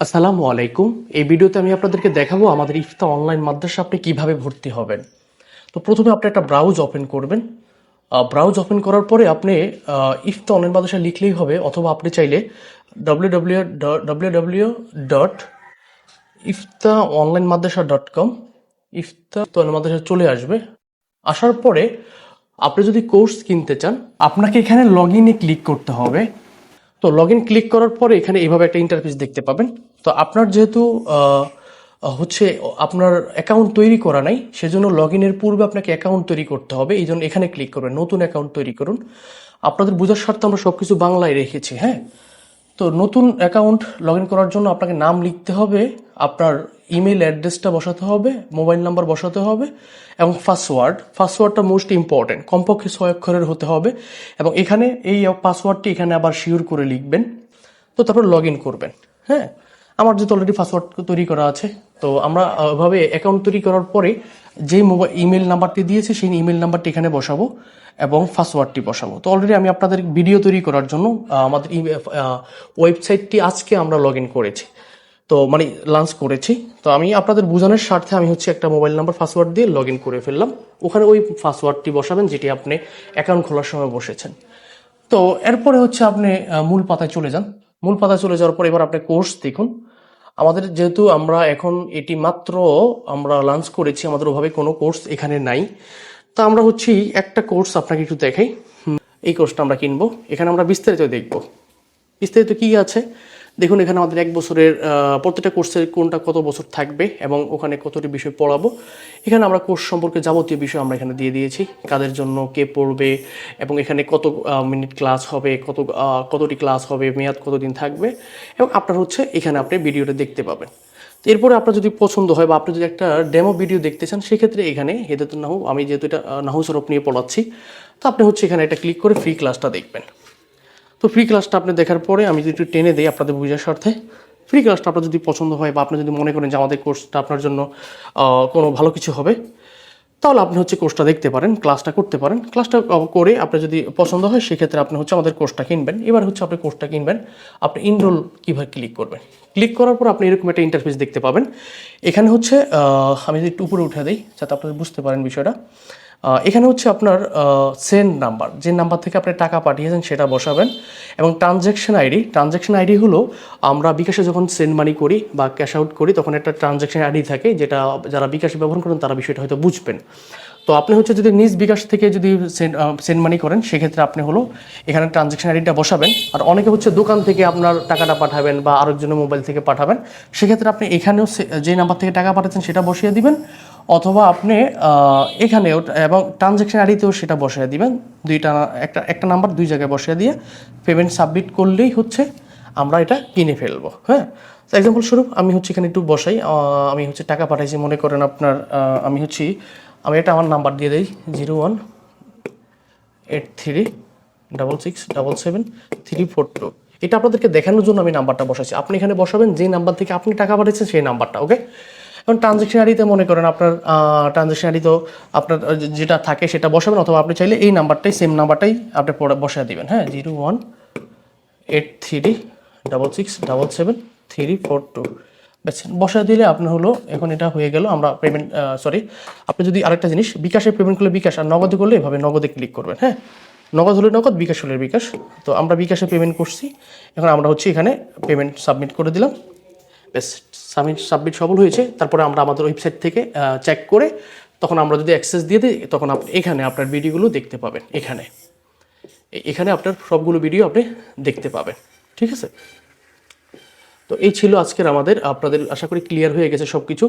আসসালামু আলাইকুম। এই ভিডিওতে আমি আপনাদেরকে দেখাবো আমাদের ইফতা অনলাইন মাদ্রাসা আপনি কিভাবে ভর্তি হবেন। তো প্রথমে আপনি একটা ব্রাউজ ওপেন করবেন। ব্রাউজ ওপেন করার পরে আপনি ইফতা অনলাইন মাদ্রাসা লিখলেই হবে, অথবা আপনি চাইলে www. ইফতা অনলাইন মাদ্রাসা .com ইফতা অনলাইন মাদ্রাসা চলে আসবে। আসার পরে আপনি যদি কোর্স কিনতে চান, আপনাকে এখানে লগ ইনে ক্লিক করতে হবে। তো লগ ইন ক্লিক করার পরে এখানে এইভাবে একটা ইন্টারফেস দেখতে পাবেন। তো আপনার যেহেতু হচ্ছে আপনার অ্যাকাউন্ট তৈরি করা নাই, সেজন্য লগ ইনের পূর্বে আপনাকে অ্যাকাউন্ট তৈরি করতে হবে। এই জন্য এখানে ক্লিক করবেন, নতুন অ্যাকাউন্ট তৈরি করুন। আপনাদের বোঝার স্বার্থে আমরা সবকিছু বাংলায় রেখেছি, হ্যাঁ। তো নতুন অ্যাকাউন্ট লগ ইন করার জন্য আপনাকে নাম লিখতে হবে, আপনার ইমেল অ্যাড্রেসটা বসাতে হবে, মোবাইল নাম্বার বসাতে হবে, এবং পাসওয়ার্ডটা মোস্ট ইম্পর্টেন্ট, কমপক্ষে 6 অক্ষরের হতে হবে। এবং এখানে এই পাসওয়ার্ডটি এখানে আবার শিওর করে লিখবেন। তো তারপর লগ ইন করবেন, হ্যাঁ। আমার যেহেতু অলরেডি পাসওয়ার্ড তৈরি করা আছে, তো আমরা ওইভাবে অ্যাকাউন্ট তৈরি করার পরে যে ইমেল নাম্বারটি দিয়েছে সেই ইমেল নাম্বারটি এখানে বসাবো এবং পাসওয়ার্ডটি বসাবো। তো অলরেডি আমি আপনাদের ভিডিও তৈরি করার জন্য আমাদের ওয়েবসাইটটি আজকে আমরা লগ ইন করেছি, তো মানে লঞ্চ করেছি। তো আমি আপনাদের বোঝানোর স্বার্থে আমি একটা মোবাইল নাম্বার পাসওয়ার্ড দিয়ে লগ ইন করে ফেললাম। ওখানে ওই পাসওয়ার্ডটি বসাবেন যেটি আপনি অ্যাকাউন্ট খোলার সময় বসেছেন। তো এরপরে আপনি মূল পাতায় চলে যান। মূল পাতায় চলে যাওয়ার পর এবার আপনি কোর্স দেখুন। আমাদের যেহেতু আমরা এখন এটি মাত্র আমরা লঞ্চ করেছি, আমাদের ওভাবে কোনো কোর্স এখানে নাই। তো আমরা একটা কোর্স আপনাকে একটু দেখাই। এই কোর্সটা আমরা কিনবো, এখানে আমরা বিস্তারিত দেখব। বিস্তারিত কি আছে দেখুন। এখানে আমাদের 1 বছরের প্রত্যেকটা কোর্সের কোনটা কত বছর থাকবে এবং ওখানে কতটি বিষয় পড়াবো। এখানে আমরা কোর্স সম্পর্কে যাবতীয় বিষয় আমরা এখানে দিয়ে দিয়েছি, কাদের জন্য, কে পড়বে, এবং এখানে কত মিনিট ক্লাস হবে, কতটি ক্লাস হবে, মেয়াদ কতদিন থাকবে, এবং আপনার এখানে আপনি ভিডিওটা দেখতে পাবেন। তো এরপরে আপনার যদি পছন্দ হয় বা আপনি যদি একটা ডেমো ভিডিও দেখতে চান, সেক্ষেত্রে এখানে হেদায়েতুন নাহু, আমি যেহেতু এটা নাহু সরফ নিয়ে পড়াচ্ছি, তো আপনি এখানে এটা ক্লিক করে ফ্রি ক্লাসটা দেখবেন। তো ফ্রি ক্লাসটা আপনি দেখার পরে আমি যদি একটু টেনে দিই আপনাদের বোঝার স্বার্থে, ফ্রি ক্লাসটা আপনার যদি পছন্দ হয় বা আপনি যদি মনে করেন যে আমাদের কোর্সটা আপনার জন্য কোনো ভালো কিছু হবে, তাহলে আপনি কোর্সটা দেখতে পারেন, ক্লাসটা করতে পারেন। ক্লাসটা করে আপনার যদি পছন্দ হয়, সেক্ষেত্রে আপনি আমাদের কোর্সটা কিনবেন। এবার আপনি কোর্সটা কিনবেন, আপনি ইনরোল কীভাবে ক্লিক করবেন। ক্লিক করার পর আপনি এরকম একটা ইন্টারফেস দেখতে পাবেন। এখানে আমি যদি একটু উপরে উঠে দিই যাতে আপনারা বুঝতে পারেন বিষয়টা। এখানে আপনার সেন্ড নাম্বার, যে নাম্বার থেকে আপনি টাকা পাঠিয়েছেন সেটা বসাবেন, এবং ট্রানজ্যাকশন আইডি হলো আমরা বিকাশে যখন সেন্ড মানি করি বা ক্যাশ আউট করি, তখন একটা ট্রানজ্যাকশন আইডি থাকে, যেটা যারা বিকাশে ব্যবহার করেন তারা বিষয়টা হয়তো বুঝবেন। তো আপনি যদি নিজ বিকাশ থেকে যদি সেন্ড মানি করেন, সেক্ষেত্রে আপনি এখানে ট্রানজ্যাকশন আইডিটা বসাবেন। আর অনেকে দোকান থেকে আপনার টাকাটা পাঠাবেন বা আরেকজনের মোবাইল থেকে পাঠাবেন, সেক্ষেত্রে আপনি এখানেও যে নাম্বার থেকে টাকা পাঠাচ্ছেন সেটা বসিয়ে দিবেন, অথবা আপনি এখানেও এবং ট্রানজ্যাকশন আইডিতেও সেটা বসিয়ে দিবেন। একটা নাম্বার 2 জায়গায় বসিয়ে দিয়ে পেমেন্ট সাবমিট করলেই আমরা এটা কিনে ফেলবো, হ্যাঁ। তো এক্সাম্পল স্বরূপ আমি এখানে একটু বসাই। আমি টাকা পাঠাইছি, মনে করেন আপনার আমি এটা আমার নাম্বার দিয়ে দিই 01836677 এটা আপনাদেরকে দেখানোর জন্য আমি নাম্বারটা বসাইছি। আপনি এখানে বসাবেন যে নাম্বার থেকে আপনি টাকা পাঠিয়েছেন সেই নাম্বারটা, ওকে। এবং ট্রানজ্যাকশন আইডিতে মনে করেন আপনার ট্রানজ্যাকশন আইডি তো আপনার যেটা থাকে সেটা বসাবেন, অথবা আপনি চাইলে এই নাম্বারটাই, সেম নাম্বারটাই আপনি বসায় দিবেন, হ্যাঁ। 01836677 ব্যাস বসায় দিলে আপনার এখন এটা হয়ে গেল। আমরা পেমেন্ট আপনি যদি আরেকটা জিনিস, বিকাশে পেমেন্ট করলে বিকাশ, আর নগদে করলে এভাবে নগদে ক্লিক করবেন, হ্যাঁ। নগদ হলে নগদ, বিকাশ হলে বিকাশ। তো আমরা বিকাশে পেমেন্ট করছি, এখন আমরা এখানে পেমেন্ট সাবমিট করে দিলাম, ব্যাস সাবমিট সফল হয়েছে। তারপরে আমরা আমাদের ওয়েবসাইট থেকে চেক করে তখন আমরা যদি অ্যাক্সেস দিয়ে দিই, তখন আপনি এখানে আপনার ভিডিওগুলো দেখতে পাবেন। এখানে আপনার সবগুলো ভিডিও আপনি দেখতে পাবেন, ঠিক আছে। তো এই ছিল আজকের আমাদের, আপনাদের আশা করি ক্লিয়ার হয়ে গেছে সব কিছু।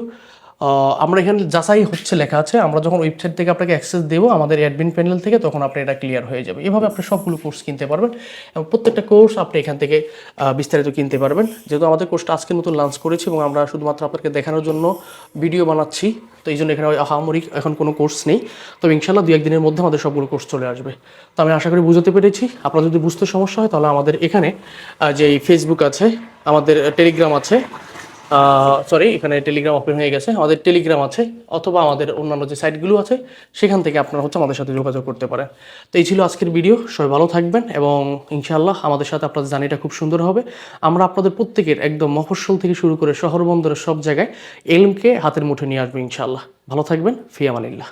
আমরা এখানে যাচাই লেখা আছে, আমরা যখন ওয়েবসাইট থেকে আপনাকে অ্যাক্সেস দেবো আমাদের অ্যাডমিন প্যানেল থেকে, তখন আপনি এটা ক্লিয়ার হয়ে যাবে। এভাবে আপনি সবগুলো কোর্স কিনতে পারবেন, এবং প্রত্যেকটা কোর্স আপনি এখান থেকে বিস্তারিত কিনতে পারবেন। যেহেতু আমাদের কোর্সটা আজকে নতুন লঞ্চ করেছি এবং আমরা শুধুমাত্র আপনাকে দেখানোর জন্য ভিডিও বানাচ্ছি, তো এই জন্য এখানে আহামরি এখন কোনো কোর্স নেই। তবে ইনশাল্লাহ 2-1 দিনের মধ্যে আমাদের সবগুলো কোর্স চলে আসবে। তো আমি আশা করি বুঝতে পেরেছি। আপনার যদি বুঝতে সমস্যা হয়, তাহলে আমাদের এখানে যে ফেসবুক আছে, আমাদের টেলিগ্রাম আছে, সরি, এখানে টেলিগ্রাম ওপেন হয়ে গেছে। আমাদের টেলিগ্রাম আছে, অথবা আমাদের অন্যান্য যে সাইটগুলো আছে সেখান থেকে আপনারা হচ্ছে আমাদের সাথে যোগাযোগ করতে পারেন। তো এই ছিল আজকের ভিডিও। সবাই ভালো থাকবেন এবং ইনশাআল্লাহ আমাদের সাথে আপনাদের জার্নিটা খুব সুন্দর হবে। আমরা আপনাদের প্রত্যেকের একদম মফস্বল থেকে শুরু করে শহর বন্দরের সব জায়গায় এলমকে হাতের মুঠে নিয়ে আসবো ইনশাআল্লাহ। ভালো থাকবেন, ফি আমানিল্লাহ।